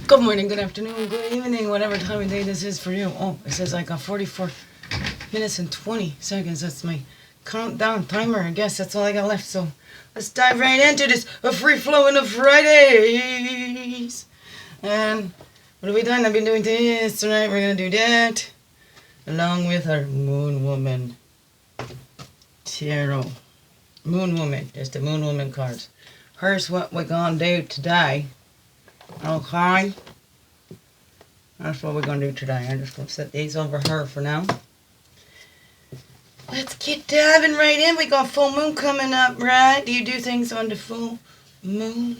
Good morning, good afternoon, good evening, whatever time of day this is for you. Oh, it says I got 44 minutes and 20 seconds. That's my countdown timer. I guess that's all I got left. So let's dive right into this. A free flowing of Fridays. And what have we done? I've been doing this tonight. We're going to do that. Along with our Moon Woman Tarot. Moon Woman. Just the Moon Woman cards. Here's what we're going to do today. Okay. That's what we're going to do today. I'm just going to set these over her for now. Let's get diving right in. We got full moon coming up, right? Do you do things on the full moon?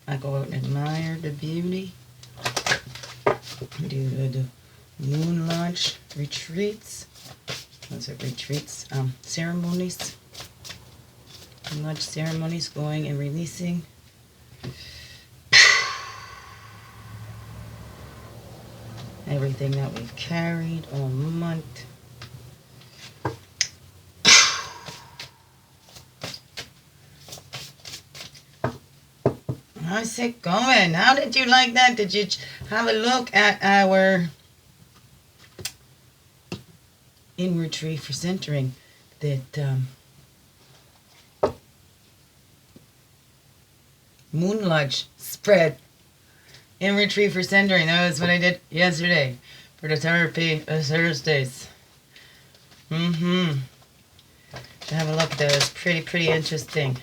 I go out and admire the beauty. Do the moon launch retreats. Those are retreats. Ceremonies. Launch ceremonies, going and releasing. Everything that we've carried all month. How's it going? How did you like that? Did you have a look at our inward tree for centering that Moon Lodge spread? Inward tree for centering. That was what I did yesterday for the therapy of Thursdays. To have a look. That was pretty interesting.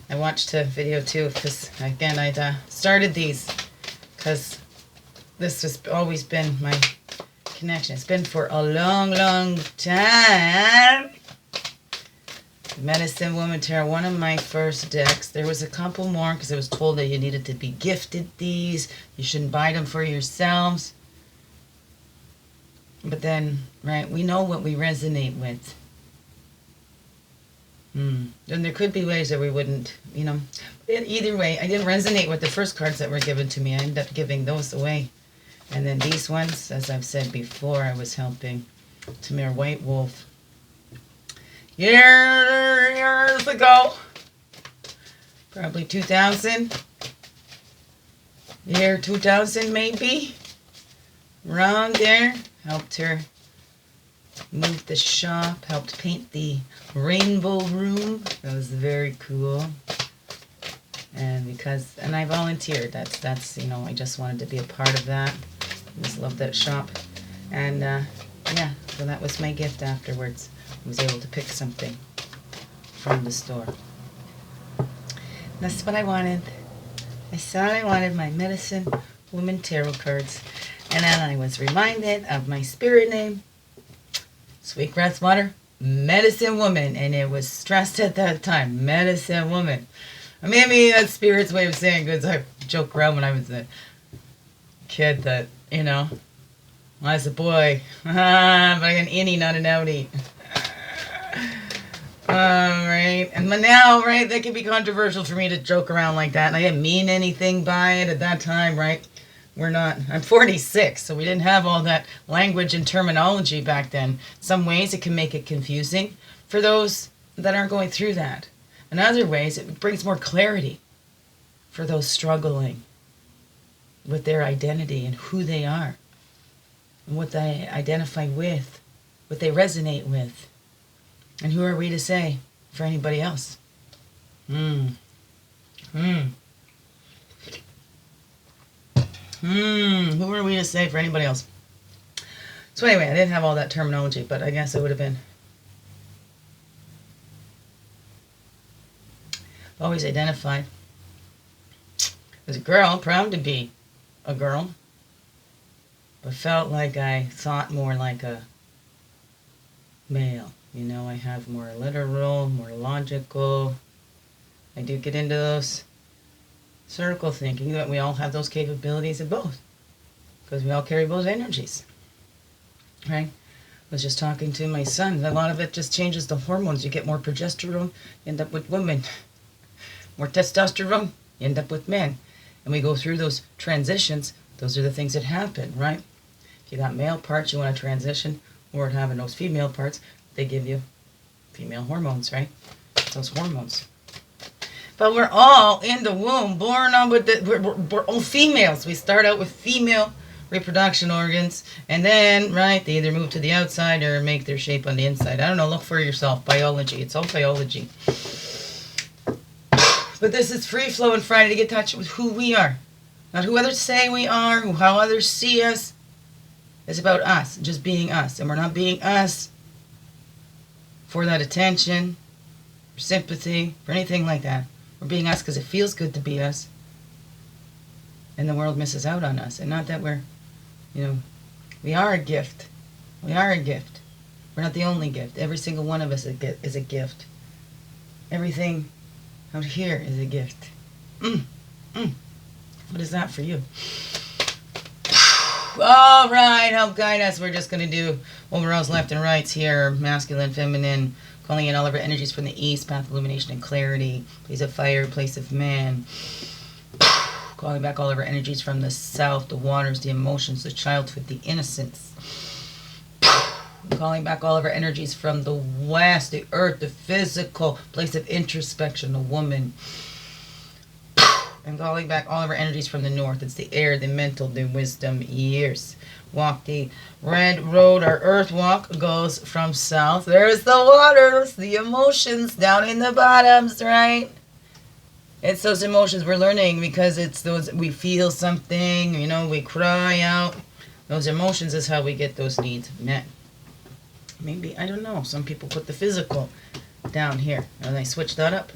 I watched a video too because again I started these because this has always been my connection. It's been for a long time. Medicine Woman Tarot, one of my first decks. There was a couple more because I was told that you needed to be gifted these. You shouldn't buy them for yourselves. But then, right, we know what we resonate with. And there could be ways that we wouldn't, you know. Either way, I didn't resonate with the first cards that were given to me. I ended up giving those away. And then these ones, as I've said before, I was helping Tamir White Wolf years ago, probably 2000, year 2000 maybe, around there. Helped her move the shop, helped paint the rainbow room. That was very cool. And I volunteered. That's you know, I just wanted to be a part of that. I just loved that shop. And yeah, so that was my gift afterwards. I was able to pick something from the store. That's what I wanted. I thought I wanted my Medicine Woman Tarot cards. And then I was reminded of my spirit name, Sweetgrass Water, Medicine Woman. And it was stressed at that time, Medicine Woman. Maybe that's Spirit's way of saying, because I joke around when I was a kid that, you know, I was a boy, but an innie, not an outie. Right, and now, right, that can be controversial for me to joke around like that, and I didn't mean anything by it at that time, right? I'm 46, so we didn't have all that language and terminology back then. Some ways it can make it confusing for those that aren't going through that. In other ways, it brings more clarity for those struggling with their identity and who they are, and what they identify with, what they resonate with. And who are we to say for anybody else? Who are we to say for anybody else? So anyway, I didn't have all that terminology, but I guess it would have been always identified as a girl, proud to be a girl, but felt like I thought more like a male. You know, I have more literal, more logical. I do get into those circle thinking that we all have those capabilities of both, because we all carry both energies, right? I was just talking to my son. A lot of it just changes the hormones. You get more progesterone, you end up with women. More testosterone, you end up with men. And we go through those transitions. Those are the things that happen, right? If you got male parts, you want to transition, or having those female parts, they give you female hormones, right? Those hormones. But we're all in the womb, born on with we're all females. We start out with female reproduction organs, and then, right, they either move to the outside or make their shape on the inside. I don't know, look for yourself. Biology. It's all biology. But this is free flowing Friday to get in touch with who we are. Not who others say we are, how others see us. It's about us, just being us. And we're not being us for that attention, for sympathy, for anything like that. We're being us because it feels good to be us. And the world misses out on us. And not that we're, we are a gift. We are a gift. We're not the only gift. Every single one of us is a gift. Everything out here is a gift. What is that for you? All right, help guide us. We're just going to do overalls left and rights here. Masculine, feminine, calling in all of our energies from the east, path of illumination and clarity, place of fire, place of man. Calling back all of our energies from the south, the waters, the emotions, the childhood, the innocence. Calling back all of our energies from the west, the earth, the physical, place of introspection, the woman. And calling back all of our energies from the north. It's the air, the mental, the wisdom years. Walk the red road. Our earth walk goes from south. There's the waters, the emotions down in the bottoms, right? It's those emotions we're learning because it's those, we feel something, we cry out. Those emotions is how we get those needs met. Maybe, I don't know, some people put the physical down here and they switch that up.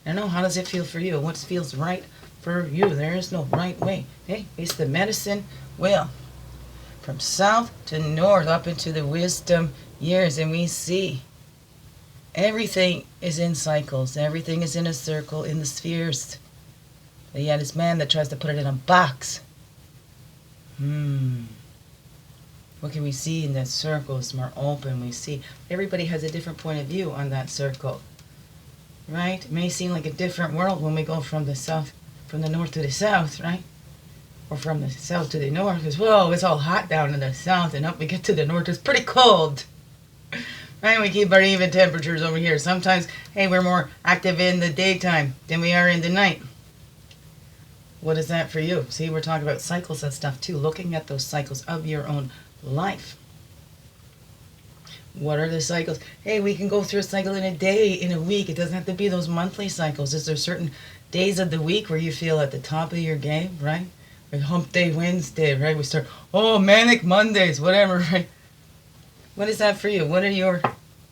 I don't know, how does it feel for you? What feels right for you? There is no right way. Hey, it's the medicine wheel. From south to north up into the wisdom years, and we see everything is in cycles. Everything is in a circle, in the spheres. But yet it's man that tries to put it in a box. What can we see in that circle? It's more open. We see everybody has a different point of view on that circle. Right? It may seem like a different world when we go from the south, from the north to the south, right? Or from the south to the north, because, whoa, it's all hot down in the south, and up we get to the north, it's pretty cold. Right? We keep our even temperatures over here. Sometimes, hey, we're more active in the daytime than we are in the night. What is that for you? See, we're talking about cycles and stuff, too. Looking at those cycles of your own life. What are the cycles? Hey, we can go through a cycle in a day, in a week. It doesn't have to be those monthly cycles. Is there certain days of the week where you feel at the top of your game, right? Like hump day Wednesday, right? We start, manic Mondays, whatever, right? What is that for you? We're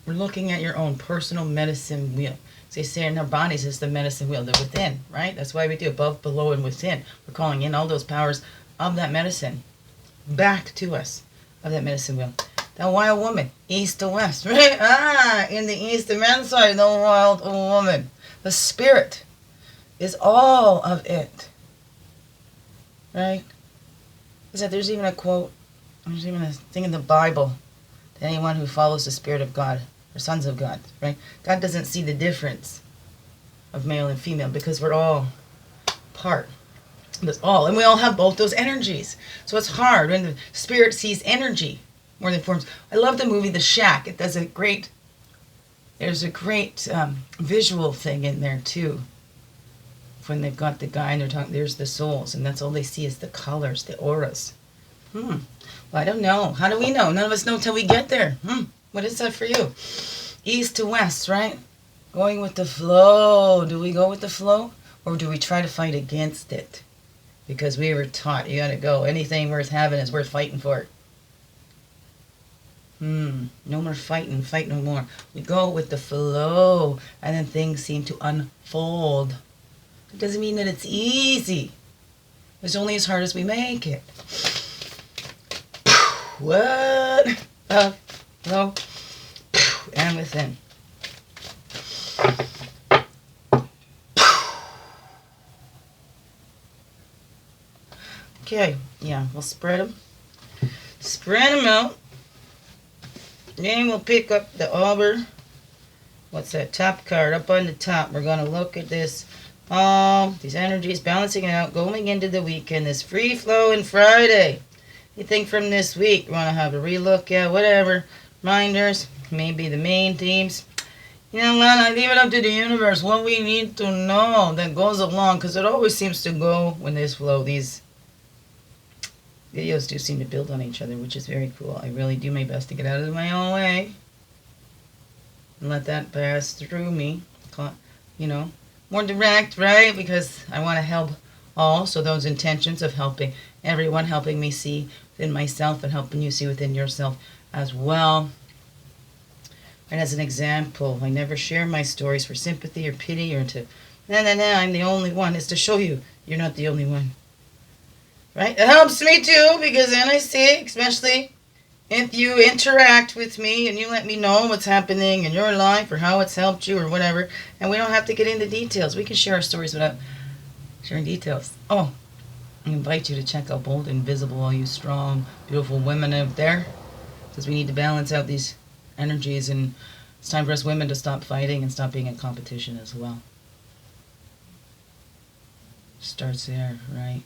looking at your own personal medicine wheel. So you say in our bodies is the medicine wheel, the within, right? That's why we do above, below, and within. We're calling in all those powers of that medicine back to us, of that medicine wheel. The wild woman, east to west, right? In the east, the man's side, the wild woman. The spirit is all of it, right? Is that there's even a quote, there's even a thing in the Bible, to anyone who follows the Spirit of God, or sons of God, right? God doesn't see the difference of male and female because we're all part. That's all, and we all have both those energies. So it's hard when the spirit sees energy more than forms. I love the movie The Shack. It does there's a great visual thing in there too. When they've got the guy and they're talking, there's the souls, and that's all they see is the colors, the auras. Well, I don't know. How do we know? None of us know until we get there. What is that for you? East to west, right? Going with the flow. Do we go with the flow? Or do we try to fight against it? Because we were taught, you gotta go. Anything worth having is worth fighting for. No more fighting. Fight no more. We go with the flow, and then things seem to unfold. It doesn't mean that it's easy. It's only as hard as we make it. What? Up, low, and within. Okay, yeah, we'll spread them. Spread them out. Then we'll pick up the arbor. What's that top card up on the top? We're going to look at this. These energies balancing it out, going into the weekend, this free flowing Friday. Anything from this week, you want to have a relook at, whatever. Reminders, maybe the main themes. You know what? I leave it up to the universe. What we need to know that goes along, because it always seems to go when there's flow. These videos do seem to build on each other, which is very cool. I really do my best to get out of my own way and let that pass through me. You know, more direct, right? Because I want to help all. So those intentions of helping everyone, helping me see within myself and helping you see within yourself as well. And as an example, I never share my stories for sympathy or pity or to, no, I'm the only one. It's to show you you're not the only one. Right? It helps me too, because then I see, especially if you interact with me and you let me know what's happening in your life or how it's helped you or whatever, and we don't have to get into details. We can share our stories without sharing details. Oh, I invite you to check out Bold and Visible, all you strong, beautiful women out there, because we need to balance out these energies, and it's time for us women to stop fighting and stop being in competition as well. Starts there, right?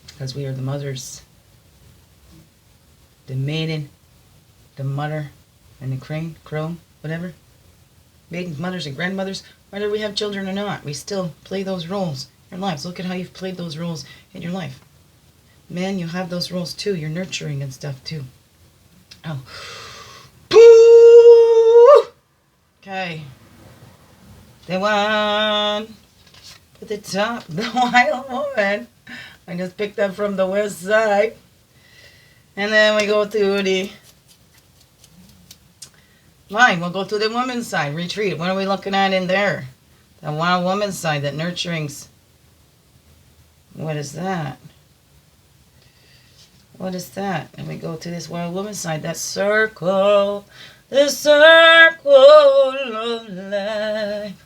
Because we are the mothers, the maiden, the mother, and the crone, whatever. Maidens, mothers, and grandmothers, whether we have children or not, we still play those roles in our lives. Look at how you've played those roles in your life. Men, you have those roles too. You're nurturing and stuff too. Oh. Boo! Okay. The one at the top, the wild woman. I just picked up from the west side. And then we go to the line. We'll go to the woman's side. Retreat. What are we looking at in there? The wild woman's side, that nurturing's. What is that? What is that? And we go to this wild woman's side. That circle. The circle of life.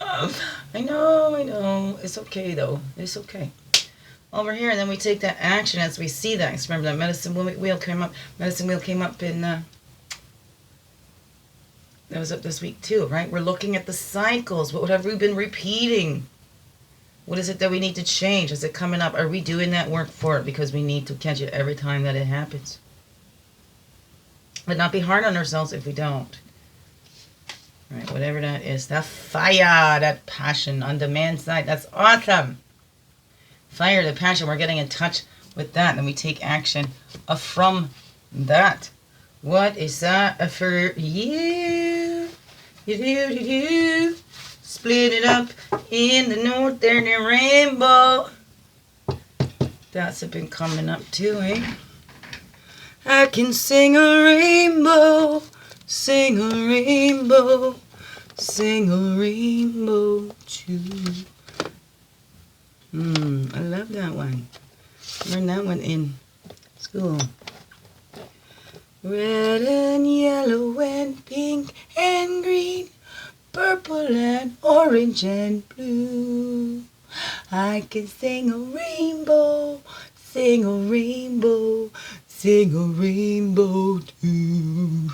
I know. It's okay, though. It's okay. Over here, and then we take that action as we see that. Because remember, that medicine wheel came up. Medicine wheel came up in... that was up this week, too, right? We're looking at the cycles. What have we been repeating? What is it that we need to change? Is it coming up? Are we doing that work for it because we need to catch it every time that it happens? But not be hard on ourselves if we don't. Right, whatever that is. That fire, that passion on the man's side. That's awesome. Fire, the passion. We're getting in touch with that. And we take action from that. What is that for you? You. Split it up in the north there, the rainbow. That's been coming up too, eh? I can sing a rainbow, sing a rainbow, sing a rainbow too. I love that one. Learned that one in school. Red and yellow and pink and green, purple and orange and blue. I can sing a rainbow, sing a rainbow, sing a rainbow too.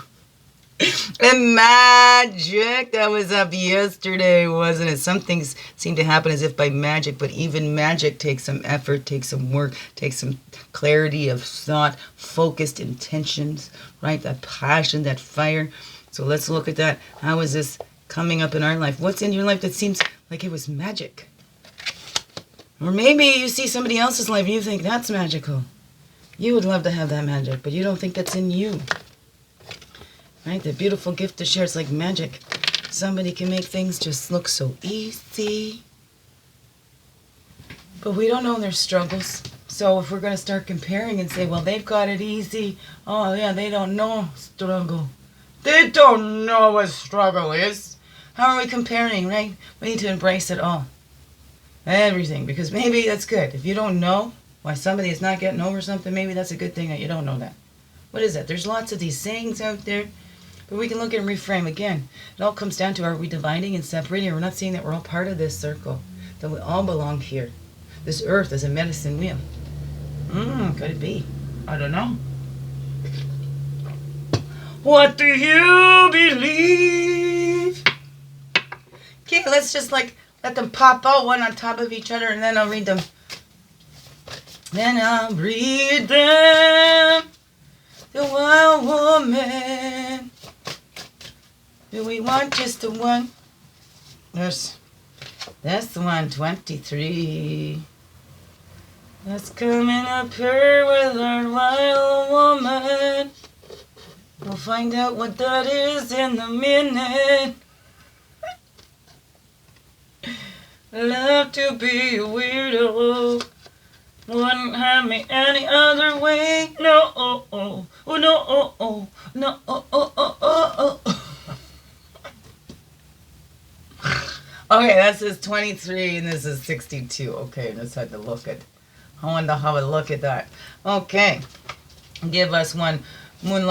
And magic, that was up yesterday, wasn't it? Some things seem to happen as if by magic, but even magic takes some effort, takes some work, takes some clarity of thought, focused intentions, right? That passion, that fire. So let's look at that. How is this coming up in our life? What's in your life that seems like it was magic? Or maybe you see somebody else's life and you think that's magical. You would love to have that magic, but you don't think that's in you. Right? The beautiful gift to share. It's like magic. Somebody can make things just look so easy. But we don't know their struggles. So if we're going to start comparing and say, well, they've got it easy. Oh, yeah, they don't know struggle. They don't know what struggle is. How are we comparing, right? We need to embrace it all. Everything. Because maybe that's good. If you don't know why somebody is not getting over something, maybe that's a good thing that you don't know that. What is that? There's lots of these sayings out there. But we can look and reframe again. It all comes down to, are we dividing and separating? We're not seeing that we're all part of this circle. That we all belong here. This earth is a medicine wheel. Could it be? I don't know. What do you believe? Okay, let's just let them pop out one on top of each other, and then I'll read them. Then I'll read them. The wild woman. Do we want just the one? That's the one, 23. That's coming up here with our wild woman. We'll find out what that is in a minute. Love to be a weirdo. Wouldn't have me any other way. No, oh, oh, oh, no, oh, oh, no, oh, oh, oh, oh, oh. Okay, that says 23 and this is 62. Okay, let's have to look at. I wanted to have a look at that. Okay, give us one moon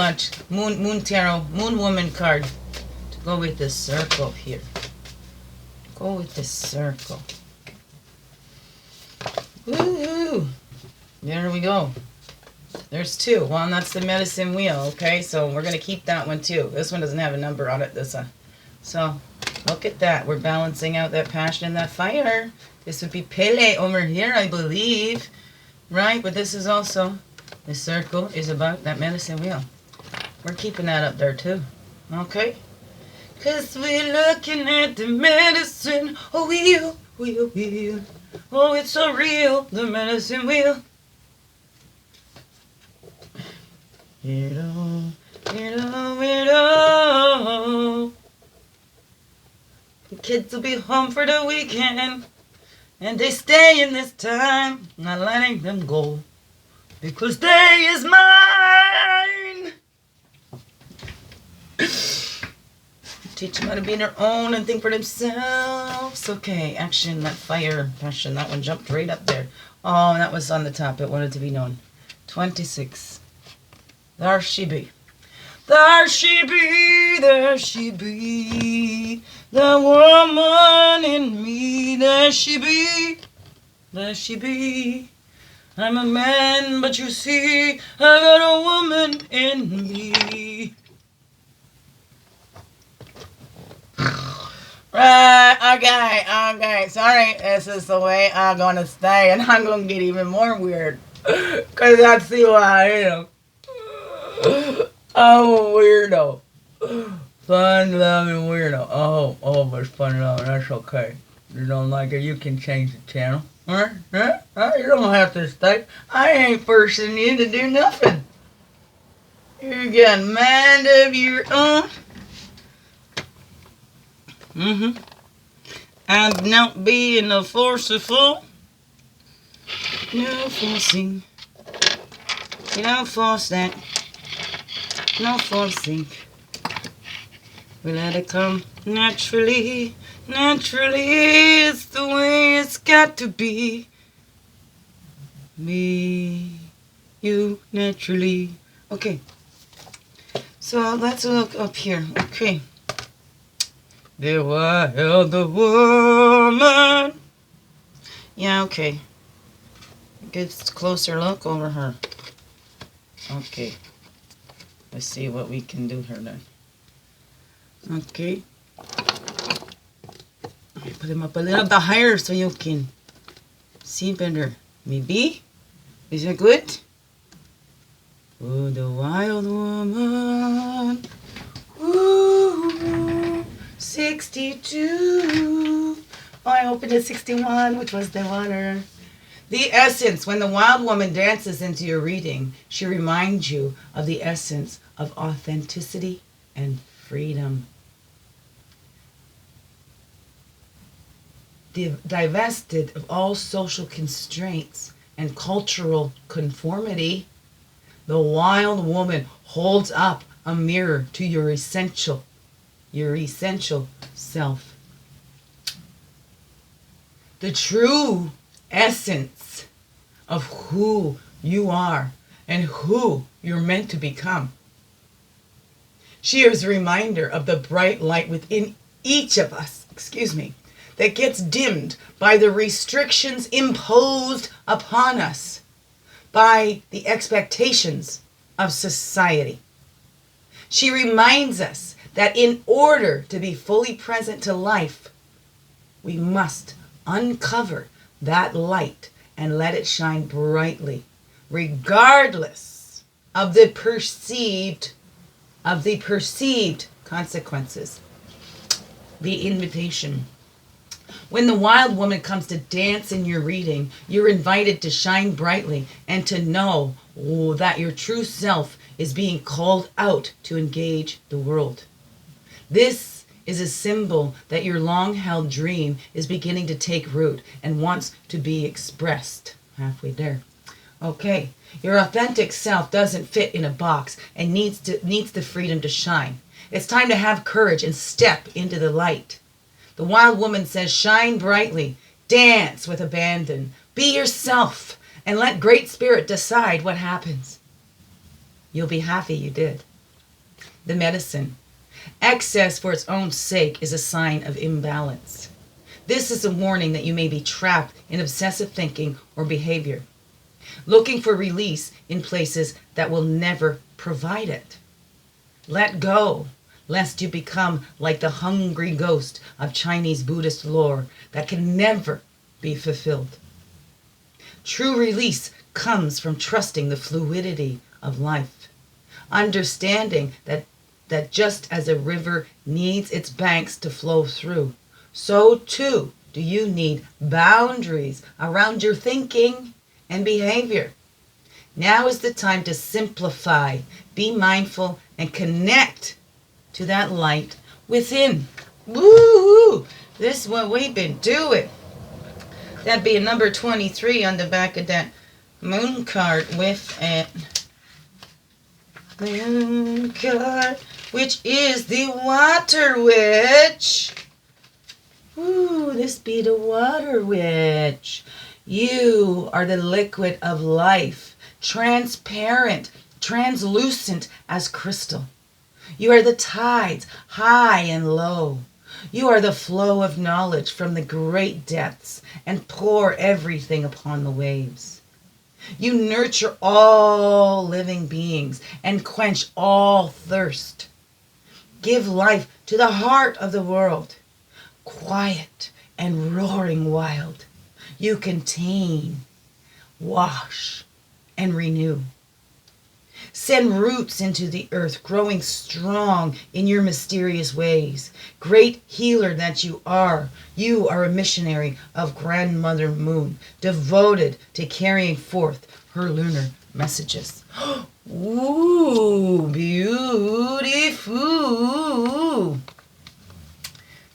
tarot, moon woman card to go with this circle here. Go with this circle. Woo! There we go. There's two. Well, that's the medicine wheel, okay? So we're going to keep that one too. This one doesn't have a number on it, this one. So, look at that. We're balancing out that passion and that fire. This would be Pele over here, I believe. Right? But this is also, the circle is about that medicine wheel. We're keeping that up there too. Okay? Because we're looking at the medicine wheel. Oh, it's so real, the medicine wheel. Weirdo, weirdo, weirdo. The kids will be home for the weekend, and they stay in this time, not letting them go, because day is mine. Teach them how to be their own and think for themselves. Okay, action, that fire, passion, that one jumped right up there. Oh, that was on the top. It wanted to be known. 26. There she be. There she be, there she be. The woman in me, there she be. There she be. I'm a man, but you see, I got a woman in me. Right, okay, sorry, this is the way I'm gonna stay, and I'm gonna get even more weird, cause that's who I am. I'm a weirdo. Fun-loving weirdo. Oh, but fun-loving, that's okay. You don't like it, you can change the channel. Huh? You don't have to stay. I ain't forcing you to do nothing. You got a mind of your own. I'm not being a forceful. No forcing. You don't force that. No forcing. We let it come naturally. Naturally, it's the way it's got to be. Me, you, naturally. Okay. So let's look up here. Okay. The wild woman. Yeah, okay. Get a closer look over her. Okay. Let's see what we can do here then. Okay. Put him up a little bit higher so you can see better. Maybe? Is it good? Oh, the wild woman. Ooh. 62. Oh, I opened at 61, which was the water. The essence. When the wild woman dances into your reading, she reminds you of the essence of authenticity and freedom. Divested of all social constraints and cultural conformity, the wild woman holds up a mirror to your essential self. The true essence of who you are and who you're meant to become. She is a reminder of the bright light within each of us, that gets dimmed by the restrictions imposed upon us by the expectations of society. She reminds us that in order to be fully present to life, we must uncover that light and let it shine brightly, regardless of the perceived consequences The invitation. When the wild woman comes to dance in your reading, you're invited to shine brightly and to know that your true self is being called out to engage the world. This is a symbol that your long-held dream is beginning to take root and wants to be expressed. Halfway there. Okay, your authentic self doesn't fit in a box and needs the freedom to shine. It's time to have courage and step into the light. The wild woman says, shine brightly, dance with abandon, be yourself, and let Great Spirit decide what happens. You'll be happy you did. The medicine. Excess for its own sake is a sign of imbalance. This is a warning that you may be trapped in obsessive thinking or behavior, looking for release in places that will never provide it. Let go, lest you become like the hungry ghost of Chinese Buddhist lore that can never be fulfilled. True release comes from trusting the fluidity of life, understanding that just as a river needs its banks to flow through, so too do you need boundaries around your thinking and behavior. Now is the time to simplify, be mindful, and connect to that light within. Woo! This is what we've been doing. That'd be a number 23 on the back of that moon card with it. Moon card, which is the water witch. Ooh, this be the water witch. You are the liquid of life, transparent, translucent as crystal. You are the tides, high and low. You are the flow of knowledge from the great depths and pour everything upon the waves. You nurture all living beings and quench all thirst. Give life to the heart of the world, quiet and roaring wild. You contain, wash, and renew. Send roots into the earth, growing strong in your mysterious ways. Great healer that you are a missionary of Grandmother Moon, devoted to carrying forth her lunar messages. Ooh, beautiful.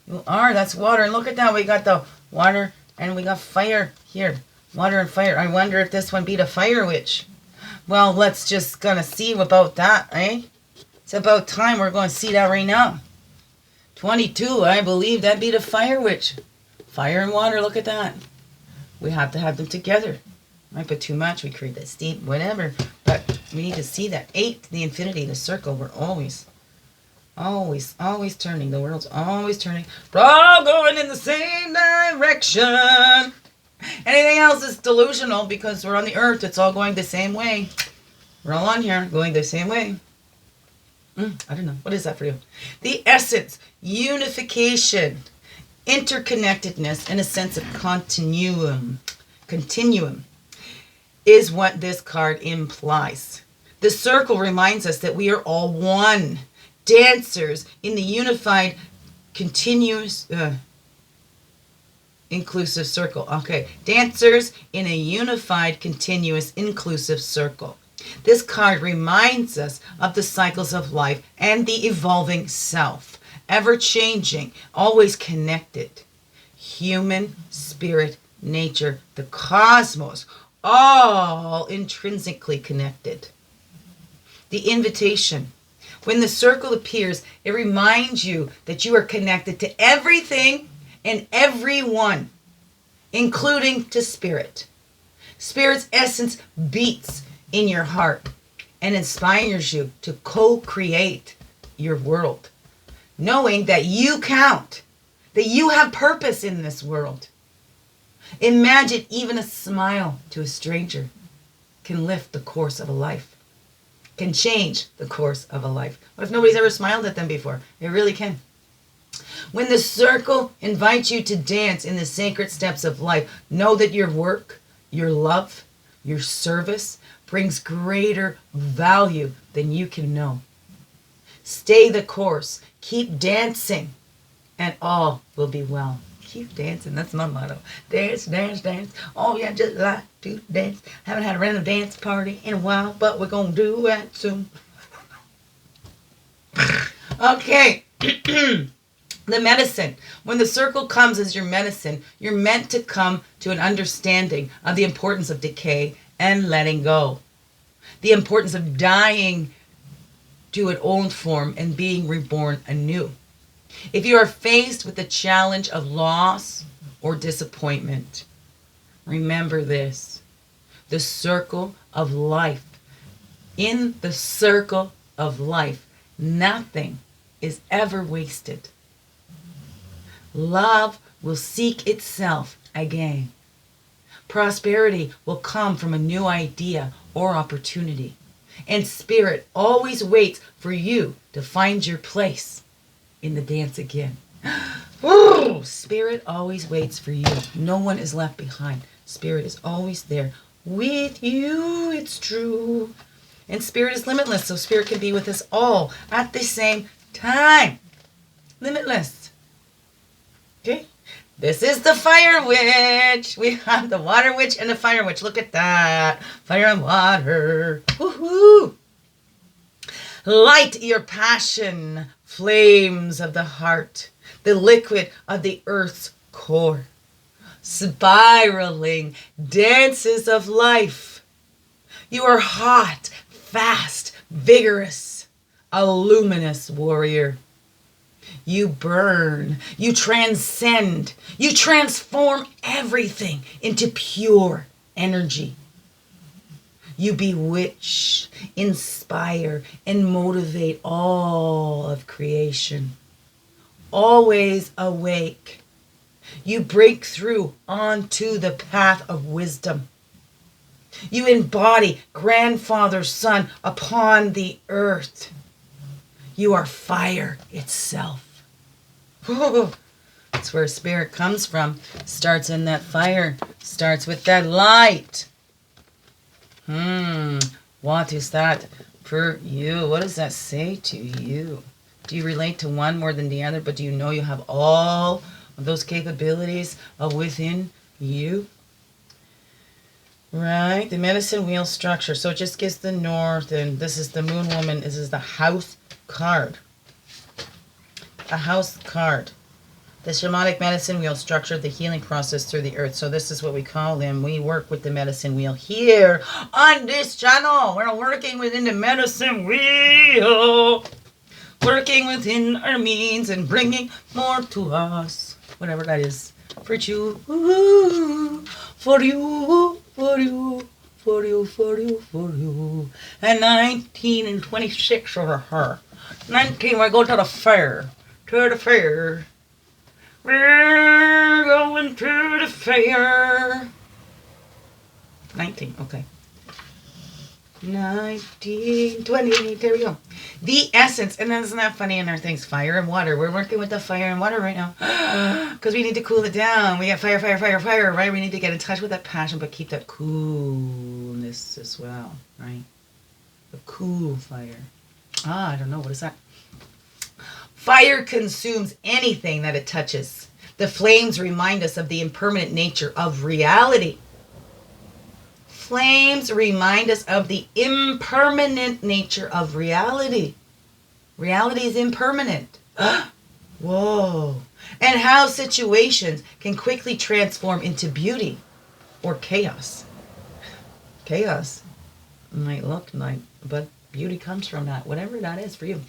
You are, that's water. And look at that, we got the water and we got fire here. Water and fire. I wonder if this one be the fire witch. Well, let's just gonna see about that, eh? It's about time we're going to see that right now. 22, I believe that'd be the fire witch. Fire and water, look at that. We have to have them together. Might put too much, we create that steep, whatever. But we need to see that. 8, the infinity, the circle. We're always turning. The world's always turning. We're all going in the same direction. Anything else is delusional because we're on the earth. It's all going the same way. We're all on here going the same way. I don't know. What is that for you? The essence, unification, interconnectedness, and a sense of continuum is what this card implies. The circle reminds us that we are all one, dancers in the unified, continuous, inclusive circle. Okay, dancers in a unified, continuous, inclusive circle. This card reminds us of the cycles of life and the evolving self, ever changing, always connected. Human, spirit, nature, the cosmos, all intrinsically connected. The invitation. When the circle appears, it reminds you that you are connected to everything and everyone, including to spirit. Spirit's essence beats in your heart and inspires you to co-create your world, knowing that you count, that you have purpose in this world. Imagine even a smile to a stranger can lift the course of a life, can change the course of a life. What if nobody's ever smiled at them before? It really can. When the circle invites you to dance in the sacred steps of life, know that your work, your love, your service brings greater value than you can know. Stay the course. Keep dancing. and all will be well. Keep dancing. That's my motto. Dance, dance, dance. Oh, yeah, just like to dance. Haven't had a random dance party in a while, but we're going to do it soon. Okay. The medicine. When the circle comes as your medicine, you're meant to come to an understanding of the importance of decay and letting go. The importance of dying to an old form and being reborn anew. If you are faced with the challenge of loss or disappointment, remember this. The circle of life. In the circle of life, nothing is ever wasted. Love will seek itself again. Prosperity will come from a new idea or opportunity. And spirit always waits for you to find your place in the dance again. Woo! Spirit always waits for you. No one is left behind. Spirit is always there with you. It's true. And spirit is limitless, so spirit can be with us all at the same time. Limitless. Okay? This is the fire witch. We have the water witch and the fire witch. Look at that. Fire and water. Woohoo! Light your passion, flames of the heart, the liquid of the earth's core. Spiraling dances of life. You are hot, fast, vigorous, a luminous warrior. You burn, you transcend, you transform everything into pure energy. You bewitch, inspire, and motivate all of creation. Always awake. You break through onto the path of wisdom. You embody grandfather's son upon the earth. You are fire itself. That's where spirit comes from. Starts in that fire. Starts with that light. What is that for you? What does that say to you? Do you relate to one more than the other, but do you know you have all of those capabilities within you? Right, the medicine wheel structure. So it just gives the north, and this is the moon woman. This is the house card. A house card. The shamanic medicine wheel structured the healing process through the earth. So this is what we call them. We work with the medicine wheel here on this channel. We're working within the medicine wheel. Working within our means and bringing more to us. Whatever that is. For you. For you. For you. For you. For you. For you. And 19 and 26 over her. 19, we're going to the fair. To the fair. We're going to the fair. 19, okay. 19, 20, there we go. The essence, and isn't that funny in our things? Fire and water. We're working with the fire and water right now. Because we need to cool it down. We got fire, fire, fire, fire, right? We need to get in touch with that passion, but keep that coolness as well, right? The cool fire. I don't know. What is that? Fire consumes anything that it touches. The flames remind us of the impermanent nature of reality. Flames remind us of the impermanent nature of reality. Reality is impermanent. Whoa. And how situations can quickly transform into beauty or chaos. Chaos might look like, but beauty comes from that, whatever that is for you.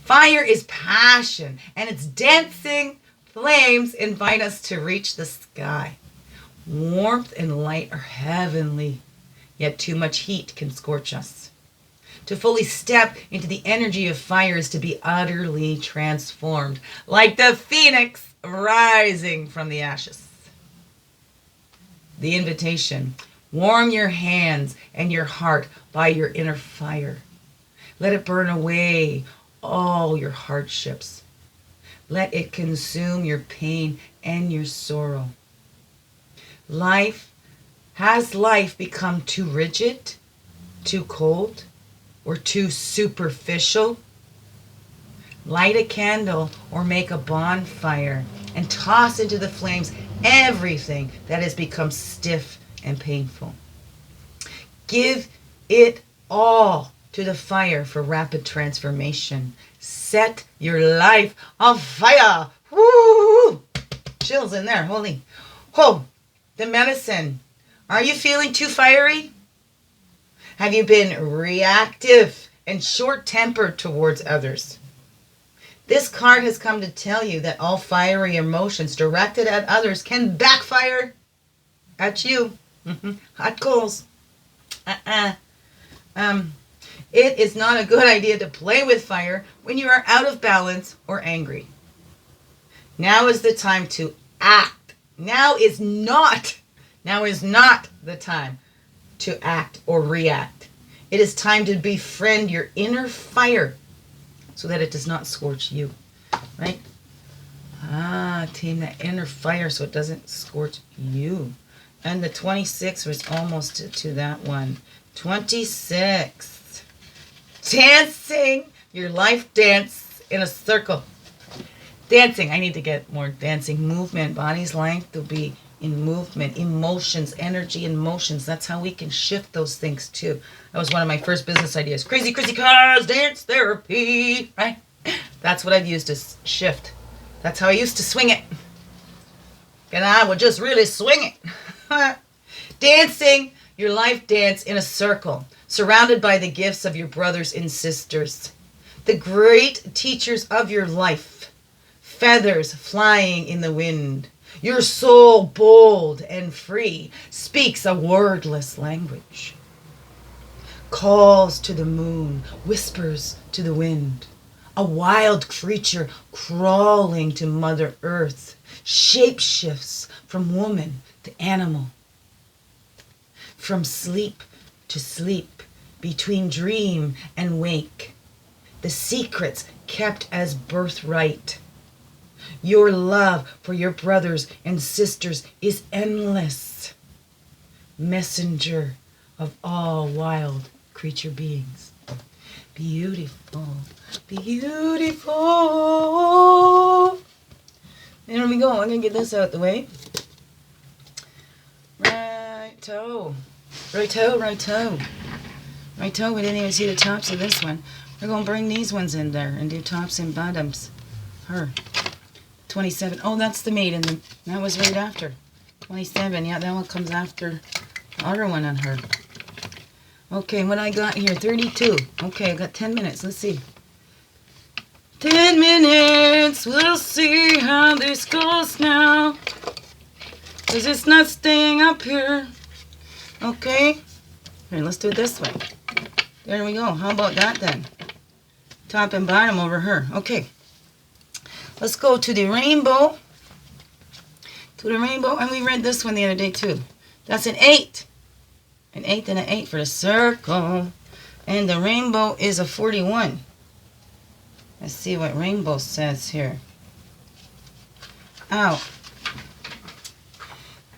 Fire is passion, and its dancing flames invite us to reach the sky. Warmth and light are heavenly, yet too much heat can scorch us. To fully step into the energy of fire is to be utterly transformed, like the phoenix rising from the ashes. The invitation: warm your hands and your heart by your inner fire. Let it burn away all your hardships. Let it consume your pain and your sorrow. Has life become too rigid, too cold, or too superficial? Light a candle or make a bonfire and toss into the flames everything that has become stiff and painful. Give it all to the fire for rapid transformation. Set your life on fire. Woo! Chills in there. Holy. Oh, the medicine. Are you feeling too fiery? Have you been reactive and short-tempered towards others? This card has come to tell you that all fiery emotions directed at others can backfire at you. Hot coals. It is not a good idea to play with fire when you are out of balance or angry. Now is the time to act. Now is not the time to act or react. It is time to befriend your inner fire so that it does not scorch you, right? Tame that inner fire so it doesn't scorch you. And the 26 was almost to that one. 26. Dancing your life dance in a circle. Dancing. I need to get more dancing movement. Body's life to be in movement. Emotions, energy, and motions. That's how we can shift those things too. That was one of my first business ideas. Crazy, crazy cars, dance therapy. Right? That's what I've used to shift. That's how I used to swing it. And I would just really swing it. Dancing your life dance in a circle, surrounded by the gifts of your brothers and sisters, the great teachers of your life, feathers flying in the wind. Your soul, bold and free, speaks a wordless language, calls to the moon, whispers to the wind, a wild creature crawling to Mother Earth, shapeshifts from woman to animal, from sleep to sleep, between dream and wake, the secrets kept as birthright. Your love for your brothers and sisters is endless. Messenger of all wild creature beings. Beautiful, beautiful. There we go. I'm going to get this out the way. Right-o. Right-o, right-o. Right-o, we didn't even see the tops of this one. We're going to bring these ones in there and do tops and bottoms. Her. 27. Oh, that's the maiden. That was right after. 27. Yeah, that one comes after the other one on her. Okay, what I got here? 32. Okay, I got 10 minutes. Let's see. 10 minutes. We'll see how this goes now. Because it's not staying up here. Okay. Here, let's do it this way. There we go. How about that then? Top and bottom over her. Okay. Let's go to the rainbow. To the rainbow. And we read this one the other day too. That's an 8. An 8 and an 8 for the circle. And the rainbow is a 41. Let's see what rainbow says here. Ow.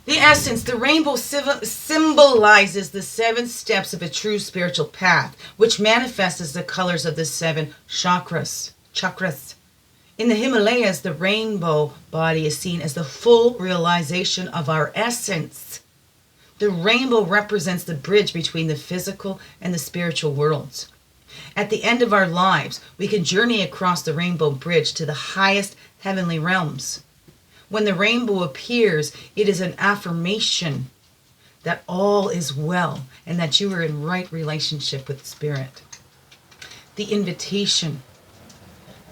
The essence, the rainbow symbolizes the 7 steps of a true spiritual path, which manifests as the colors of the 7 chakras. In the Himalayas, the rainbow body is seen as the full realization of our essence. The rainbow represents the bridge between the physical and the spiritual worlds. At the end of our lives, we can journey across the rainbow bridge to the highest heavenly realms. When the rainbow appears, it is an affirmation that all is well and that you are in right relationship with Spirit. The invitation.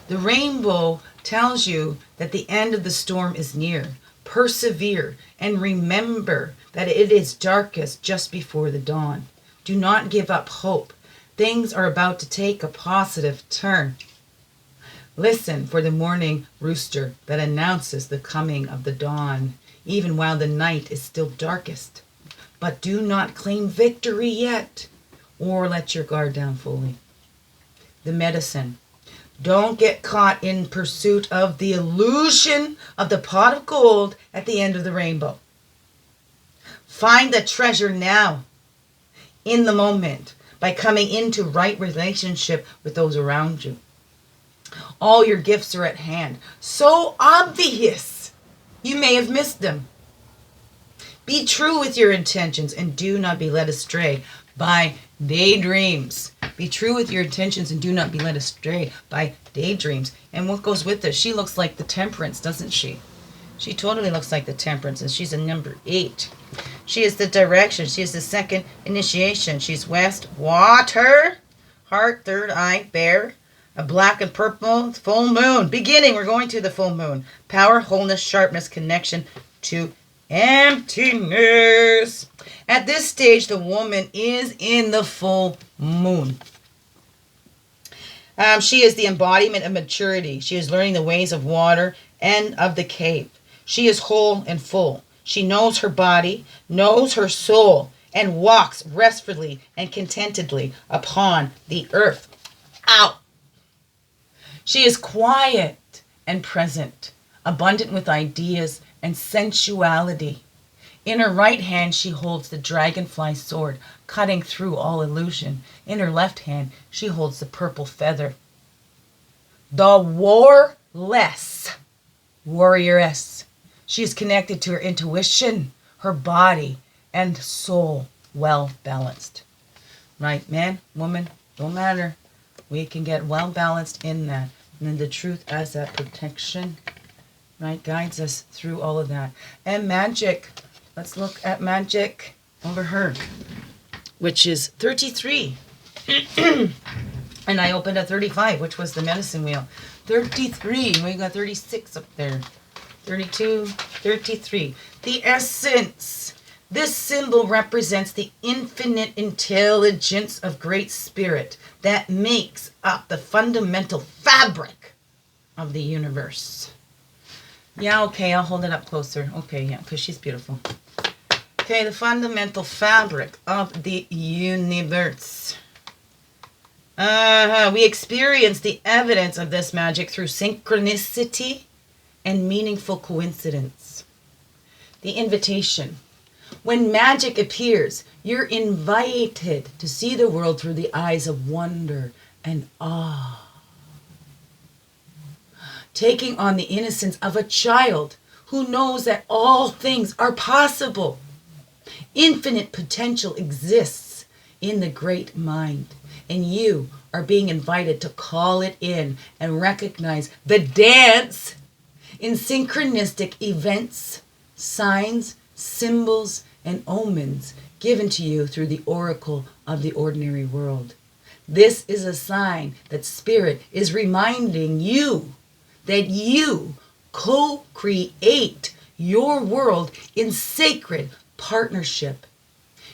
The rainbow tells you that the end of the storm is near. Persevere and remember that it is darkest just before the dawn. Do not give up hope. Things are about to take a positive turn. Listen for the morning rooster that announces the coming of the dawn, even while the night is still darkest. But do not claim victory yet, or let your guard down fully. The medicine. Don't get caught in pursuit of the illusion of the pot of gold at the end of the rainbow. Find the treasure now, in the moment, by coming into right relationship with those around you. All your gifts are at hand. So obvious. You may have missed them. Be true with your intentions and do not be led astray by daydreams. Be true with your intentions and do not be led astray by daydreams. And what goes with this? She looks like the Temperance, doesn't she? She totally looks like the Temperance, and she's a number 8. She is the direction. She is the second initiation. She's west, water, heart, third eye, bear, a black and purple, full moon. Beginning, we're going to the full moon. Power, wholeness, sharpness, connection to emptiness. At this stage, the woman is in the full moon. She is the embodiment of maturity. She is learning the ways of water and of the cave. She is whole and full. She knows her body, knows her soul, and walks restfully and contentedly upon the earth. Ow! She is quiet and present, abundant with ideas and sensuality. In her right hand, she holds the dragonfly sword, cutting through all illusion. In her left hand, she holds the purple feather. The warless warrioress. She is connected to her intuition, her body, and soul, well balanced. Right, man, woman, don't matter. We can get well balanced in that. And then the truth as that protection, right, guides us through all of that. And magic. Let's look at magic over her, which is 33. And I opened at 35, which was the medicine wheel. 33. We got 36 up there. 32, 33. The essence. This symbol represents the infinite intelligence of Great Spirit that makes up the fundamental fabric of the universe. Yeah, okay, I'll hold it up closer. Okay, yeah, because she's beautiful. Okay, the fundamental fabric of the universe. We experience the evidence of this magic through synchronicity and meaningful coincidence. The invitation. When magic appears, you're invited to see the world through the eyes of wonder and awe. Taking on the innocence of a child who knows that all things are possible. Infinite potential exists in the great mind, and you are being invited to call it in and recognize the dance in synchronistic events, signs, symbols, and omens given to you through the oracle of the ordinary world. This is a sign that Spirit is reminding you that you co-create your world in sacred partnership.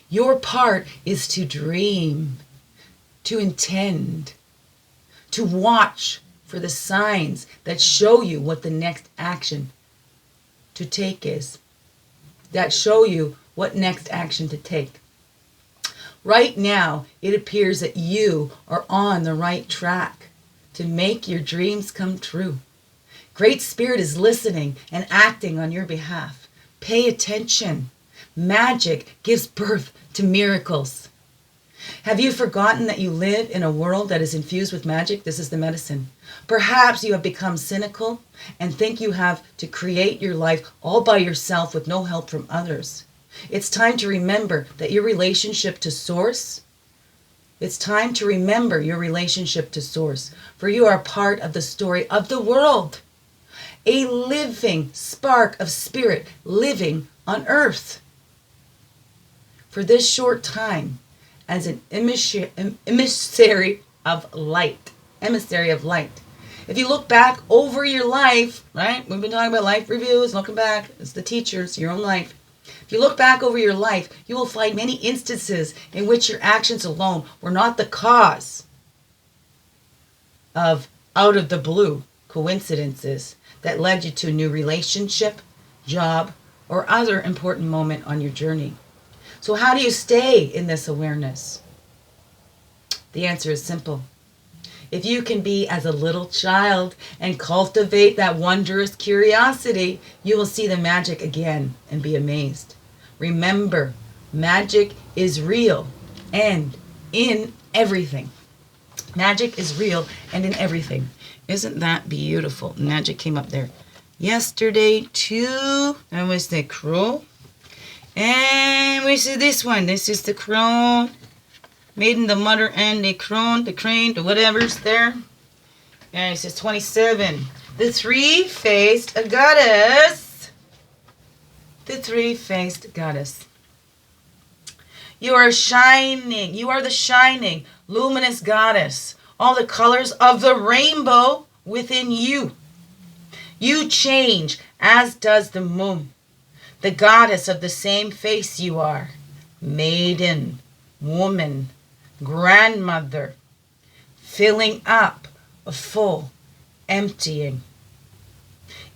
Your part is to dream, to intend, to watch for the signs that show you what the next action to take is, that show you what next action to take. Right now, it appears that you are on the right track to make your dreams come true. Great Spirit is listening and acting on your behalf. Pay attention. Magic gives birth to miracles. Have you forgotten that you live in a world that is infused with magic? This is the medicine. Perhaps you have become cynical and think you have to create your life all by yourself with no help from others. It's time to remember that your relationship to Source, it's time to remember your relationship to Source, for you are part of the story of the world. A living spark of spirit living on earth. For this short time, as an emissary of light. Emissary of light. If you look back over your life, right? We've been talking about life reviews, looking back. It's the teachers, your own life. If you look back over your life, you will find many instances in which your actions alone were not the cause of out of the blue coincidences that led you to a new relationship, job, or other important moment on your journey. So how do you stay in this awareness? The answer is simple. If you can be as a little child and cultivate that wondrous curiosity, you will see the magic again and be amazed. Remember, magic is real and in everything. Magic is real and in everything. Isn't that beautiful? Magic came up there yesterday too. That was the crow. And we see this one. This is the crone. Maiden, the mother, and the crone, the crane, the whatever's there. And it says 27. The three-faced goddess. The three-faced goddess. You are shining. You are the shining, luminous goddess. All the colors of the rainbow within you. You change, as does the moon. The goddess of the same face you are. Maiden, woman, grandmother. Filling up, full, emptying.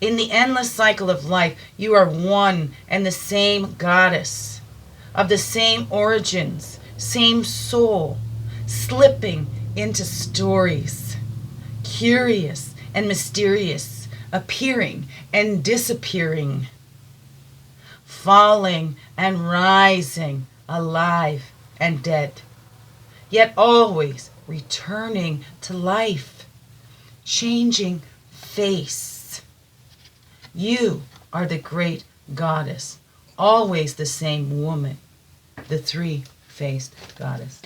In the endless cycle of life, you are one and the same goddess. Of the same origins, same soul, slipping into stories, curious and mysterious, appearing and disappearing, falling and rising, alive and dead, yet always returning to life, changing face. You are the great goddess, always the same woman, the three-faced goddess.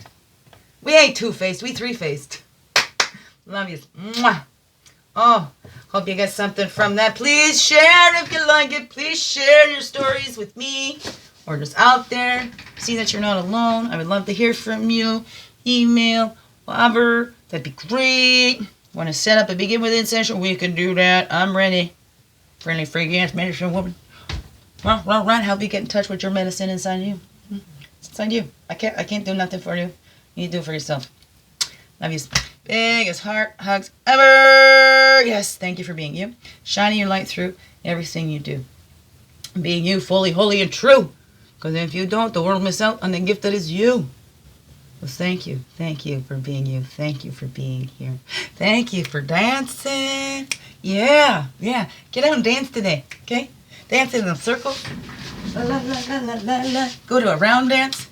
We ain't two-faced, we three-faced. Love you. Mwah. Oh, hope you get something from that. Please share if you like it. Please share your stories with me or just out there. See that you're not alone. I would love to hear from you. Email, whatever. That'd be great. Want to set up a Begin Within session? We can do that. I'm ready. Friendly, freaky-ass medicine woman. Well, right. Help you get in touch with your medicine inside you. It's inside you. I can't do nothing for you. You need to do it for yourself. Love you. Biggest heart hugs ever. Yes, thank you for being you. Shining your light through everything you do. Being you fully, holy, and true. Because if you don't, the world will miss out on the gift that is you. Well, thank you. Thank you for being you. Thank you for being here. Thank you for dancing. Yeah. Get out and dance today, okay? Dance in a circle. La, la, la, la, la, la, la. Go to a round dance.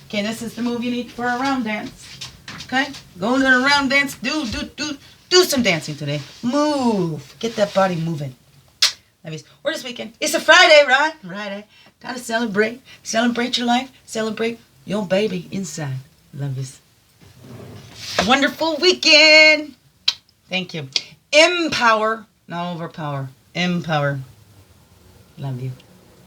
Okay, this is the move you need for a round dance. Okay? Go to a round dance. Do some dancing today. Move. Get that body moving. Or this weekend. It's a Friday, right? Friday. Gotta celebrate. Celebrate your life. Celebrate your baby inside. Love you. Wonderful weekend. Thank you. Empower, not overpower. Empower. Love you.